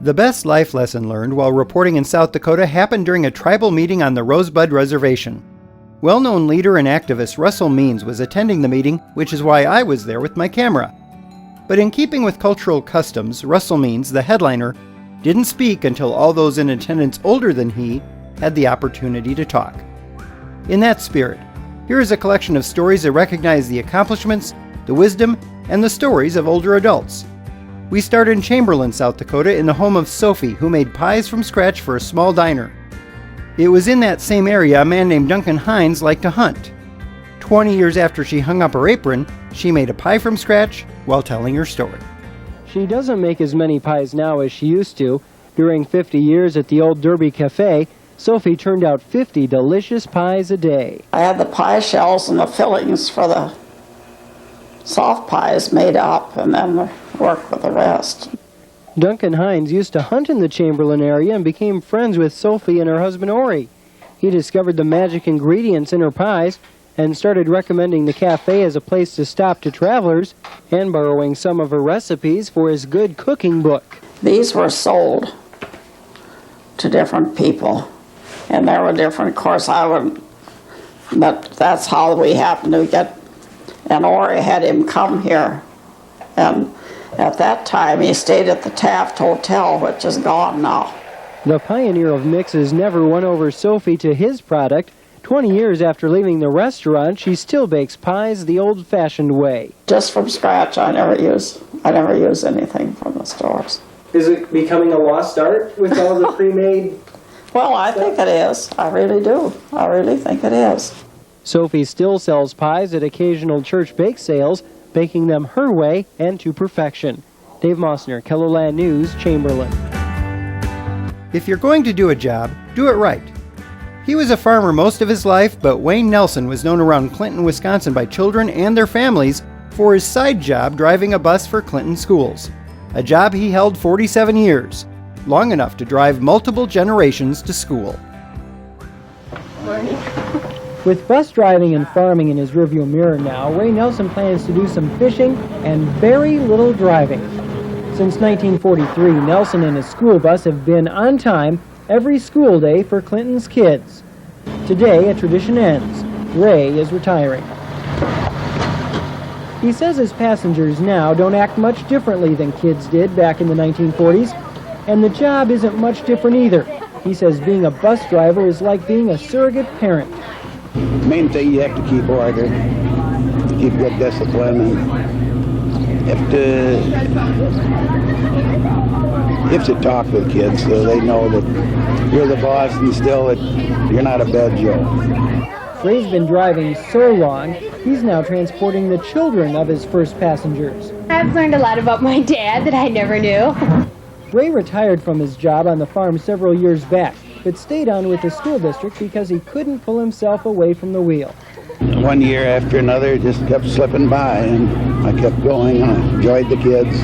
The best life lesson learned while reporting in South Dakota happened during a tribal meeting on the Rosebud Reservation. Well-known leader and activist Russell Means was attending the meeting, which is why I was there with my camera. But in keeping with cultural customs, Russell Means, the headliner, didn't speak until all those in attendance older than he had the opportunity to talk. In that spirit, here is a collection of stories that recognize the accomplishments, the wisdom, and the stories of older adults. We start in Chamberlain, South Dakota, in the home of Sophie, who made pies from scratch for a small diner. It was in that same area a man named Duncan Hines liked to hunt. 20 years after she hung up her apron, she made a pie from scratch while telling her story. She doesn't make as many pies now as she used to. During 50 years at the old Derby Cafe, Sophie turned out 50 delicious pies a day. I had the pie shells and the fillings for the soft pies made up, and then work with the rest. Duncan Hines used to hunt in the Chamberlain area and became friends with Sophie and her husband Ori. He discovered the magic ingredients in her pies and started recommending the cafe as a place to stop to travelers and borrowing some of her recipes for his good cooking book. These were sold to different people, and there were different, of course, but that's how we happened to get, and Ori had him come here, and at that time he stayed at the Taft Hotel, which is gone now. The pioneer of mixes never won over Sophie to his product. 20 years after leaving the restaurant, she still bakes pies the old-fashioned way. Just from scratch. I never use anything from the stores. Is it becoming a lost art with all the pre-made? Well, I think it is. I really do. I really think it is. Sophie still sells pies at occasional church bake sales, baking them her way and to perfection. Dave Mossner, KELOLAND News, Chamberlain. If you're going to do a job, do it right. He was a farmer most of his life, but Wayne Nelson was known around Clinton, Wisconsin by children and their families for his side job driving a bus for Clinton schools. A job he held 47 years, long enough to drive multiple generations to school. Morning. With bus driving and farming in his rearview mirror now, Ray Nelson plans to do some fishing and very little driving. Since 1943, Nelson and his school bus have been on time every school day for Clinton's kids. Today, a tradition ends. Ray is retiring. He says his passengers now don't act much differently than kids did back in the 1940s, and the job isn't much different either. He says being a bus driver is like being a surrogate parent. The main thing, you have to keep order, keep good discipline, and you have to talk with kids so they know that you're the boss and still that you're not a bad Joe. Ray's been driving so long, he's now transporting the children of his first passengers. I've learned a lot about my dad that I never knew. Ray retired from his job on the farm several years back, but stayed on with the school district because he couldn't pull himself away from the wheel. One year after another, it just kept slipping by, and I kept going, and I enjoyed the kids.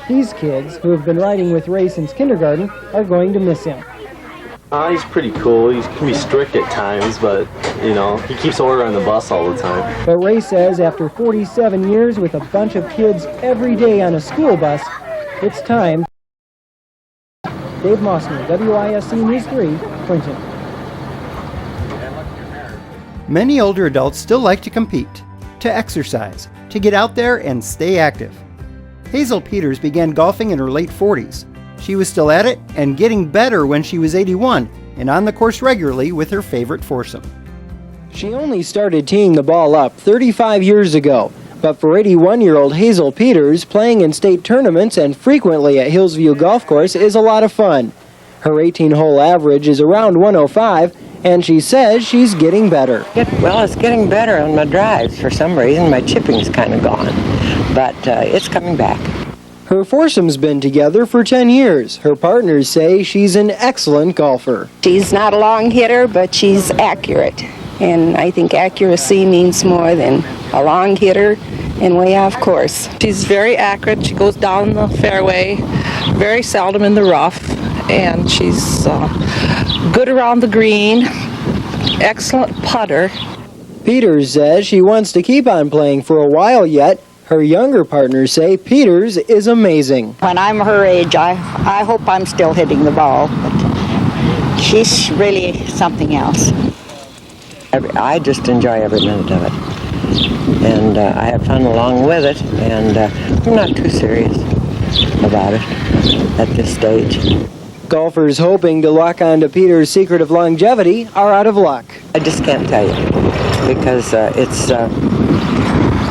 These kids, who have been riding with Ray since kindergarten, are going to miss him. He's pretty cool. He can be strict at times, but, he keeps order on the bus all the time. But Ray says after 47 years with a bunch of kids every day on a school bus, it's time. Dave Mossner, WISC News 3, Clinton. Many older adults still like to compete, to exercise, to get out there and stay active. Hazel Peters began golfing in her late 40s. She was still at it and getting better when she was 81 and on the course regularly with her favorite foursome. She only started teeing the ball up 35 years ago, but for 81-year-old Hazel Peters, playing in state tournaments and frequently at Hillsview Golf Course is a lot of fun. Her 18-hole average is around 105, and she says she's getting better. Well, it's getting better on my drives. For some reason, my chipping's kind of gone, but it's coming back. Her foursome's been together for 10 years. Her partners say she's an excellent golfer. She's not a long hitter, but she's accurate. And I think accuracy means more than a long hitter and way off course. She's very accurate. She goes down the fairway, very seldom in the rough, and she's good around the green, excellent putter. Peters says she wants to keep on playing for a while yet. Her younger partners say Peters is amazing. When I'm her age, I hope I'm still hitting the ball. But she's really something else. I just enjoy every minute of it. And I have fun along with it, and I'm not too serious about it at this stage. Golfers hoping to lock on to Peters' secret of longevity are out of luck. I just can't tell you, because it's,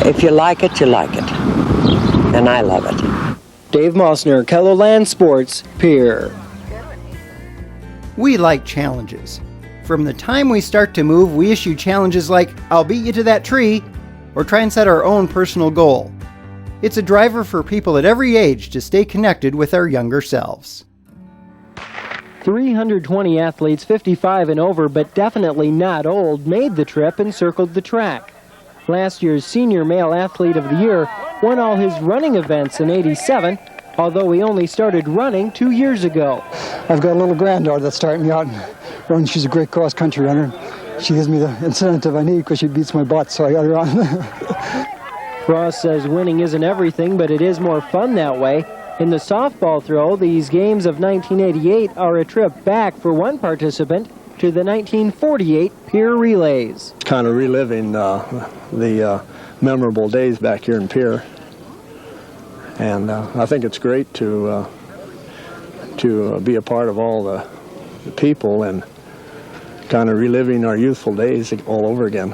if you like it, you like it. And I love it. Dave Mossner, KELOLAND Sports, Pierre. We like challenges. From the time we start to move, we issue challenges like, I'll beat you to that tree, or try and set our own personal goal. It's a driver for people at every age to stay connected with our younger selves. 320 athletes 55 and over, but definitely not old, made the trip and circled the track. Last year's Senior Male Athlete of the Year won all his running events in '87, although he only started running 2 years ago. I've got a little granddaughter that's starting me out in running. She's a great cross-country runner. She gives me the incentive I need because she beats my butt, so I got her on. Ross says winning isn't everything, but it is more fun that way. In the softball throw, these games of 1988 are a trip back for one participant to the 1948 Pierre Relays. Kind of reliving the memorable days back here in Pierre. And I think it's great to be a part of all the people and kind of reliving our youthful days all over again.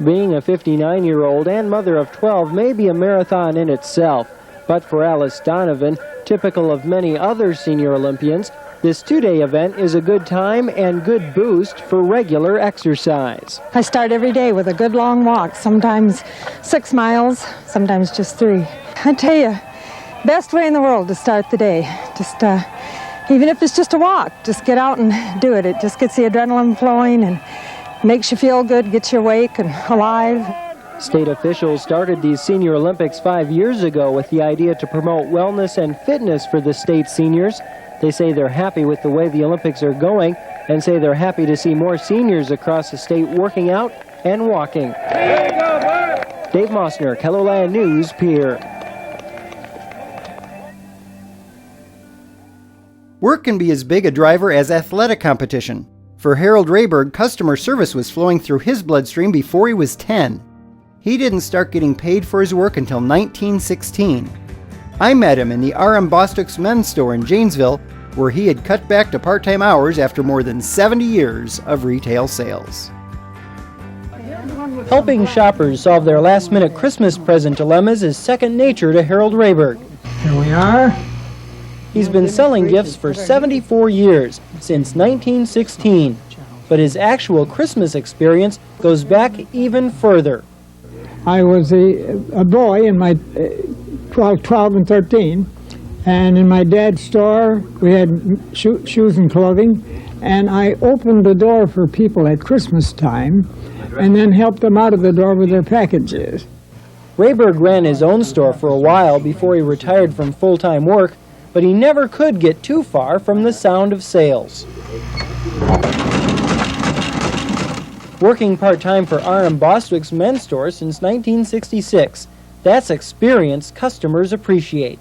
Being a 59-year-old and mother of 12 may be a marathon in itself, but for Alice Donovan, typical of many other senior Olympians, this two-day event is a good time and good boost for regular exercise. I start every day with a good long walk, sometimes 6 miles, sometimes just 3. I tell you, best way in the world to start the day. Just even if it's just a walk, just get out and do it. It just gets the adrenaline flowing and makes you feel good, gets you awake and alive. State officials started these Senior Olympics 5 years ago with the idea to promote wellness and fitness for the state seniors. They say they're happy with the way the Olympics are going and say they're happy to see more seniors across the state working out and walking. Dave Mossner, KELOLAND News, Pierre. Work can be as big a driver as athletic competition. For Harold Rayberg, customer service was flowing through his bloodstream before he was 10. He didn't start getting paid for his work until 1916. I met him in the R.M. Bostock's men's store in Janesville, where he had cut back to part-time hours after more than 70 years of retail sales. Helping shoppers solve their last-minute Christmas present dilemmas is second nature to Harold Rayberg. Here we are. He's been selling gifts for 74 years, since 1916. But his actual Christmas experience goes back even further. I was a boy in my 12 and 13, and in my dad's store we had shoes and clothing, and I opened the door for people at Christmas time and then helped them out of the door with their packages. Rayberg ran his own store for a while before he retired from full-time work, but he never could get too far from the sound of sales. Working part-time for R.M. Bostock's men's store since 1966. That's experience customers appreciate.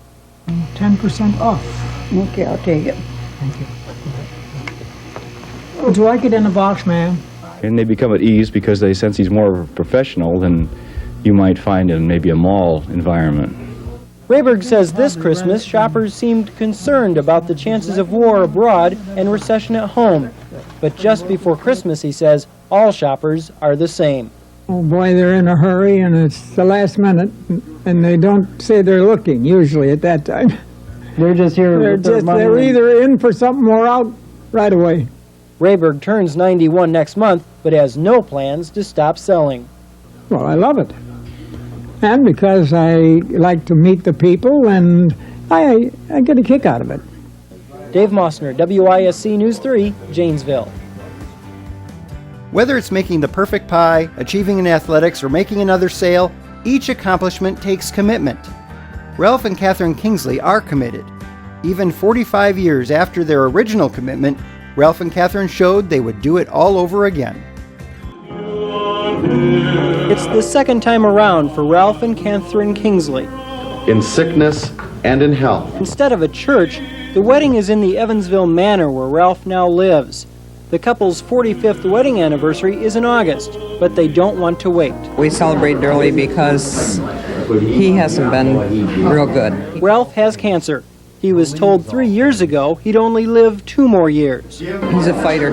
10% off. Okay, I'll take it. Thank you. Would you like it in a box, ma'am? And they become at ease because they sense he's more of a professional than you might find in maybe a mall environment. Rayberg says this Christmas, shoppers seemed concerned about the chances of war abroad and recession at home. But just before Christmas, he says, all shoppers are the same. Oh boy, they're in a hurry, and it's the last minute, and they don't say they're looking, usually, at that time. They're just here. They're either in for something or out right away. Rayberg turns 91 next month, but has no plans to stop selling. Well, I love it. And because I like to meet the people, and I get a kick out of it. Dave Mossner, WISC News 3, Janesville. Whether it's making the perfect pie, achieving in athletics, or making another sale, each accomplishment takes commitment. Ralph and Catherine Kingsley are committed. Even 45 years after their original commitment, Ralph and Catherine showed they would do it all over again. It's the second time around for Ralph and Catherine Kingsley. In sickness and in health. Instead of a church, the wedding is in the Evansville Manor where Ralph now lives. The couple's 45th wedding anniversary is in August, but they don't want to wait. We celebrated early because he hasn't been real good. Ralph has cancer. He was told 3 years ago he'd only live 2 more years. He's a fighter.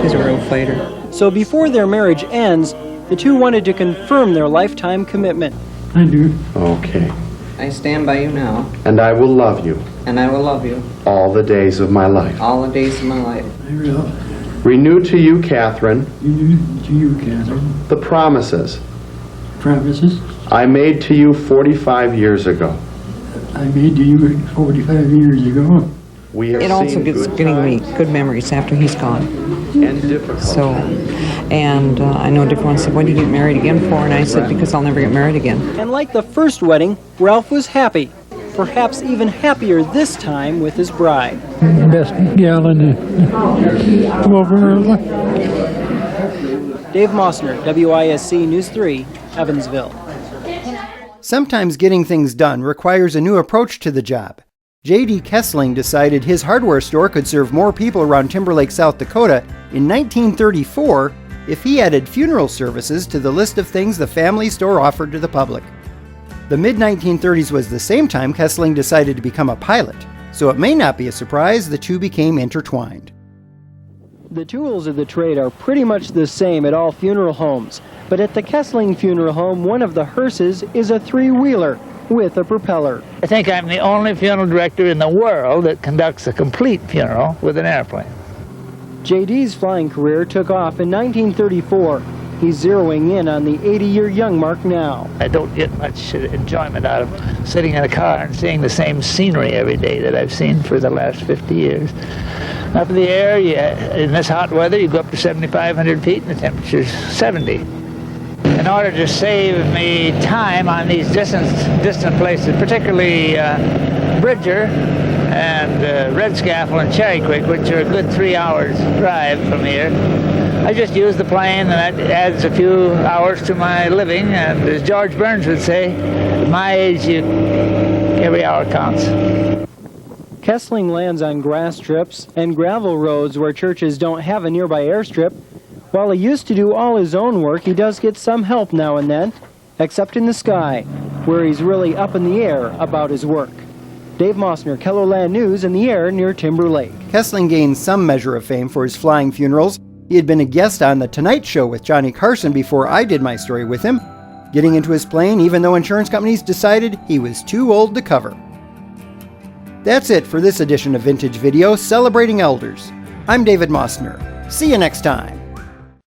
He's a real fighter. So before their marriage ends, the two wanted to confirm their lifetime commitment. I do. Okay. I stand by you now. And I will love you. And I will love you. All the days of my life. All the days of my life. I will. Renew to you, Catherine. Renew to you, Catherine. The promises. Promises I made to you 45 years ago. I made to you 45 years ago. We have it also gets getting me good memories after he's gone. And difficult. So, and I know different ones said, "Why did you get married again for?" And I said, "Because I'll never get married again." And like the first wedding, Ralph was happy. Perhaps even happier this time with his bride. Best gal in the world. Dave Mossner, WISC News 3, Evansville. Sometimes getting things done requires a new approach to the job. J.D. Kessling decided his hardware store could serve more people around Timberlake, South Dakota in 1934 if he added funeral services to the list of things the family store offered to the public. The mid-1930s was the same time Kessling decided to become a pilot, so it may not be a surprise the two became intertwined. The tools of the trade are pretty much the same at all funeral homes, but at the Kessling Funeral Home, one of the hearses is a 3-wheeler with a propeller. I think I'm the only funeral director in the world that conducts a complete funeral with an airplane. JD's flying career took off in 1934. He's zeroing in on the 80-year young mark now. I don't get much enjoyment out of sitting in a car and seeing the same scenery every day that I've seen for the last 50 years. Up in the air, in this hot weather, you go up to 7,500 feet and the temperature's 70. In order to save me time on these distant places, particularly Bridger and Red Scaffold and Cherry Creek, which are a good 3 hours drive from here, I just use the plane, and that adds a few hours to my living. And as George Burns would say, at my age, every hour counts. Kessling lands on grass strips and gravel roads where churches don't have a nearby airstrip. While he used to do all his own work, he does get some help now and then, except in the sky, where he's really up in the air about his work. Dave Mossner, KELOLAND News, in the air near Timber Lake. Kessling gained some measure of fame for his flying funerals. He had been a guest on The Tonight Show with Johnny Carson before I did my story with him, getting into his plane even though insurance companies decided he was too old to cover. That's it for this edition of Vintage Video, celebrating elders. I'm David Mossner. See you next time.